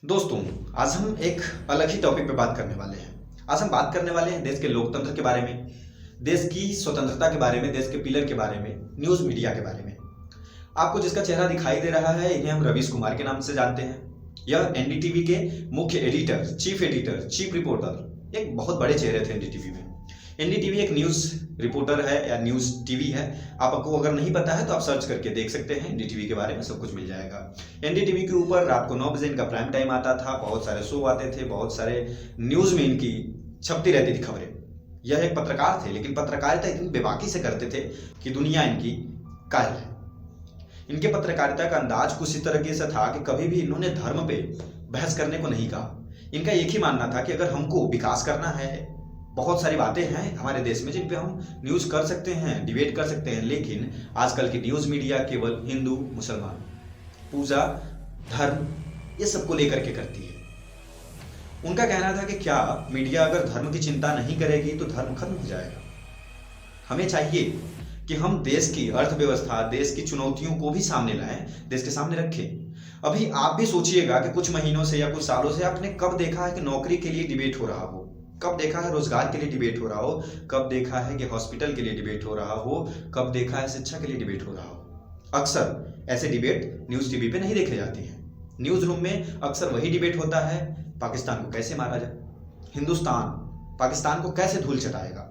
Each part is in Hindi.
दोस्तों, आज हम एक अलग ही टॉपिक पे बात करने वाले हैं। आज हम बात करने वाले हैं देश के लोकतंत्र के बारे में, देश की स्वतंत्रता के बारे में, देश के पिलर के बारे में, न्यूज़ मीडिया के बारे में। आपको जिसका चेहरा दिखाई दे रहा है, इन्हें हम रवीश कुमार के नाम से जानते हैं। यह एनडीटीवी के मुख्य एडिटर, चीफ रिपोर्टर, एक बहुत बड़े चेहरे थे एनडीटीवी में। एनडीटीवी एक न्यूज़ रिपोर्टर है या न्यूज़ टीवी है। आपको अगर नहीं पता है तो आप सर्च करके देख सकते हैं, एनडीटीवी के बारे में सब कुछ मिल जाएगा। एनडीटीवी के ऊपर रात को 9 बजे इनका प्राइम टाइम आता था, बहुत सारे शो आते थे, बहुत सारे न्यूज़ में इनकी छपती रहती थी खबरें। यह एक पत्रकार थे, लेकिन पत्रकारिता इतनी बेबाकी से करते थे कि दुनिया इनकी कायल है। इनके पत्रकारिता का अंदाज कुछ इस तरीके से था कि कभी भी इन्होंने धर्म पे बहस करने को नहीं कहा। इनका एक ही मानना था कि अगर हमको विकास करना है, बहुत सारी बातें हैं हमारे देश में जिन पे हम न्यूज़ कर सकते हैं, डिबेट कर सकते हैं, लेकिन आजकल की न्यूज़ मीडिया केवल हिंदू मुसलमान, पूजा, धर्म, ये सबको लेकर के करती है। उनका कहना था कि क्या मीडिया अगर धर्म की चिंता नहीं करेगी तो धर्म खत्म हो जाएगा। हमें चाहिए कि हम देश की अर्थव्यवस्था, देश की चुनौतियों को भी सामने लाएं, देश के सामने रखें। अभी आप भी सोचिएगा कि कुछ महीनों से या कुछ सालों से आपने कब देखा है कि नौकरी के लिए डिबेट हो रहा हो, कब देखा है रोजगार के लिए डिबेट हो रहा हो, कब देखा है कि हॉस्पिटल के लिए डिबेट हो रहा हो, कब देखा है शिक्षा के लिए डिबेट हो रहा हो। अक्सर ऐसे डिबेट न्यूज़ टीवी पे नहीं देखे जाते हैं। न्यूज़ रूम में अक्सर वही डिबेट होता है, पाकिस्तान को कैसे मारा जाए, हिंदुस्तान पाकिस्तान को कैसे धूल चटाएगा,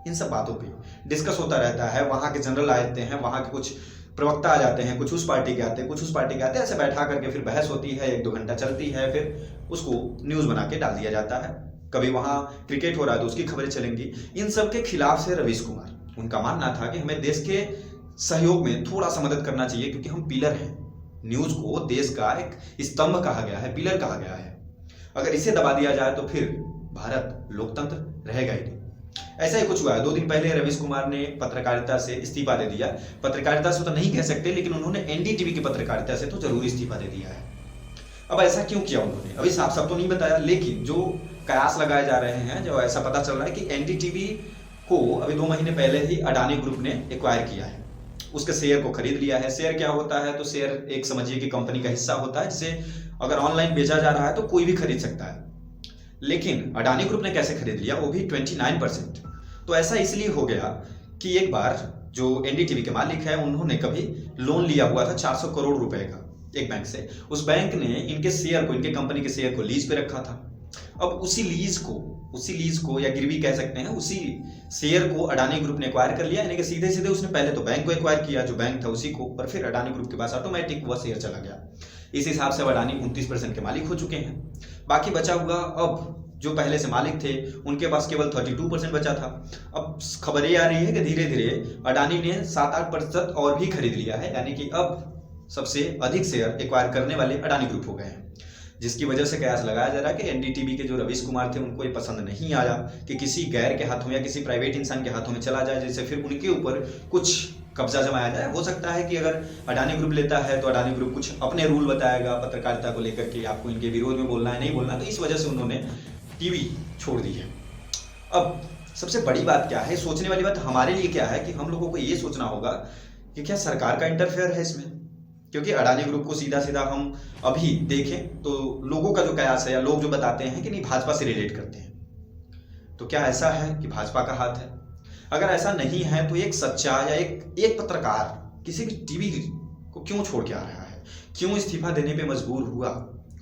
इन सब बातों पे डिस्कस होता रहता है। वहाँ के जनरल आते हैं, वहाँ के कुछ प्रवक्ता आ जाते हैं, कुछ उस पार्टी के आते हैं, कुछ उस पार्टी के आते हैं, ऐसे बैठा करके फिर बहस होती है, 1-2 घंटा चलती है, फिर उसको न्यूज़ बना के डाल दिया जाता है। कभी वहाँ क्रिकेट हो रहा है तो उसकी खबरें चलेंगी। इन सब के खिलाफ से रवीश कुमार, उनका मानना था कि हमें देश के सहयोग में थोड़ा सा मदद करना चाहिए, क्योंकि हम पिलर हैं। न्यूज़ को देश का एक स्तंभ कहा गया है, पिलर कहा गया है। अगर इसे दबा दिया जाए तो फिर भारत लोकतंत्र रहेगा ही नहीं। ऐसा ही कुछ हुआ है। 2 दिन पहले रवीश कुमार ने पत्रकारिता से इस्तीफा दे दिया। पत्रकारिता से तो नहीं कह सकते, लेकिन उन्होंने एनडीटीवी की पत्रकारिता से तो जरूर इस्तीफा दे दिया है। अब ऐसा क्यों किया उन्होंने, अभी साफ साफ तो नहीं बताया, लेकिन जो कयास लगाए जा रहे हैं, जो ऐसा पता चल रहा है कि एनडीटीवी को अभी 2 महीने पहले ही अडानी ग्रुप ने एक्वायर किया है, उसके शेयर को खरीद लिया है। शेयर क्या होता है, तो शेयर एक समझिए कि कंपनी का हिस्सा होता है, जिसे अगर ऑनलाइन बेचा जा रहा है तो कोई भी खरीद सकता है। लेकिन अडानी ग्रुप ने कैसे खरीद लिया, वो भी 29%। तो ऐसा इसलिए हो गया कि एक बार जो एनडीटीवी के मालिक है, उन्होंने कभी लोन लिया हुआ था 400 करोड़ रुपए का एक बैंक से। उस बैंक ने इनके शेयर को, इनके कंपनी के शेयर को लीज पे रखा था। अब उसी लीज को या गिरवी कह सकते हैं, उसी शेयर को अडानी ग्रुप ने एक्वायर कर लिया। यानी कि सीधे सीधे उसने पहले तो बैंक को एक्वायर किया, जो बैंक था उसी को, और फिर अडानी ग्रुप के पास ऑटोमेटिक वह शेयर चला गया। इस हिसाब से अडानी 29% के मालिक हो चुके हैं। बाकी बचा हुआ, अब जो पहले से मालिक थे उनके पास केवल 32% बचा था। अब खबर ये आ रही है कि धीरे धीरे अडानी ने 7-8% और भी खरीद लिया है, यानी कि अब सबसे अधिक शेयर एक्वायर करने वाले अडानी ग्रुप हो गए हैं। जिसकी वजह से कयास लगाया जा रहा है कि एनडीटीवी के जो रवीश कुमार थे, उनको ये पसंद नहीं आया कि किसी गैर के हाथों या किसी प्राइवेट इंसान के हाथों में चला जाए, जिससे फिर उनके ऊपर कुछ कब्जा जमाया जाए। हो सकता है कि अगर अडानी ग्रुप लेता है तो अडानी ग्रुप कुछ अपने रूल बताएगा पत्रकारिता को लेकर के, आपको इनके विरोध में बोलना है, नहीं बोलना, तो इस वजह से उन्होंने टीवी छोड़ दी है। अब सबसे बड़ी बात क्या है, सोचने वाली बात हमारे लिए क्या है कि हम लोगों को ये सोचना होगा कि क्या सरकार का इंटरफेयर है इसमें। क्योंकि अडानी ग्रुप को सीधा सीधा हम अभी देखें तो लोगों का जो कयास है या लोग जो बताते हैं कि नहीं, भाजपा से रिलेट करते हैं, तो क्या ऐसा है कि भाजपा का हाथ है? अगर ऐसा नहीं है तो एक सच्चा या एक पत्रकार किसी भी टीवी को क्यों छोड़ के आ रहा है, क्यों इस्तीफा देने पे मजबूर हुआ,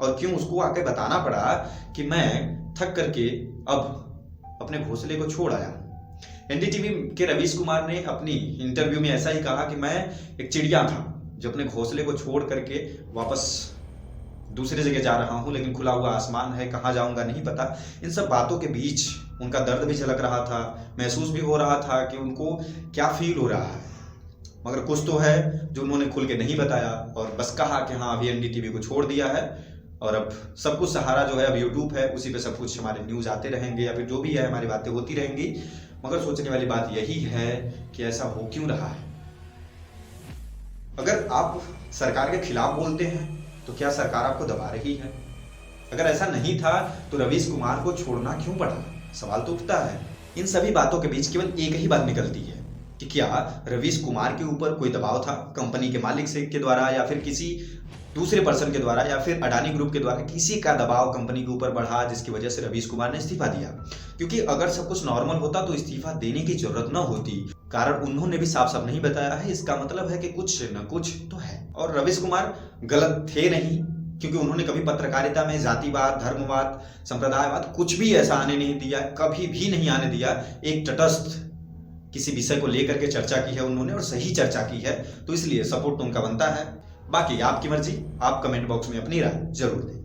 और क्यों उसको आके बताना पड़ा कि मैं थक करके अब अपने घोंसले को छोड़ आया हूं। एनडीटीवी के रवीश कुमार ने अपनी इंटरव्यू में ऐसा ही कहा कि मैं एक चिड़िया था जो अपने घोंसले को छोड़ करके वापस दूसरी जगह जा रहा हूं, लेकिन खुला हुआ आसमान है, कहाँ जाऊंगा नहीं पता। इन सब बातों के बीच उनका दर्द भी झलक रहा था, महसूस भी हो रहा था कि उनको क्या फील हो रहा है, मगर कुछ तो है जो उन्होंने खुल के नहीं बताया, और बस कहा कि हाँ अभी एनडीटीवी को छोड़ दिया है और अब सब कुछ सहारा जो है अब यूट्यूब है, उसी पे सब कुछ हमारे न्यूज़ आते रहेंगे या फिर जो भी है हमारी बातें होती रहेंगी। मगर सोचने वाली बात यही है कि ऐसा हो क्यों रहा है। अगर आप सरकार के खिलाफ बोलते हैं तो क्या सरकार आपको दबा रही है? अगर ऐसा नहीं था तो रवीश कुमार को छोड़ना क्यों पड़ा? सवाल तो उठता है। इन सभी बातों के बीच केवल एक ही बात निकलती है कि क्या रवीश कुमार के ऊपर कोई दबाव था कंपनी के मालिक से के द्वारा, या फिर किसी दूसरे पर्सन के द्वारा या फिर अडानी ग्रुप के द्वारा किसी का दबाव कंपनी के ऊपर बढ़ा, जिसकी वजह से रवीश कुमार ने इस्तीफा दिया। क्योंकि अगर सब कुछ नॉर्मल होता तो इस्तीफा देने की जरूरत न होती। कारण उन्होंने भी साफ साफ नहीं बताया है, इसका मतलब है कि कुछ न कुछ तो है। और रवीश कुमार गलत थे नहीं, क्योंकि उन्होंने कभी पत्रकारिता में जातिवाद, धर्मवाद, संप्रदायवाद कुछ भी ऐसा आने नहीं दिया, कभी भी नहीं आने दिया। एक तटस्थ किसी विषय को लेकर के चर्चा की है उन्होंने, और सही चर्चा की है, तो इसलिए सपोर्ट उनका बनता है। बाकी आपकी मर्जी, आप कमेंट बॉक्स में अपनी राय जरूर दें।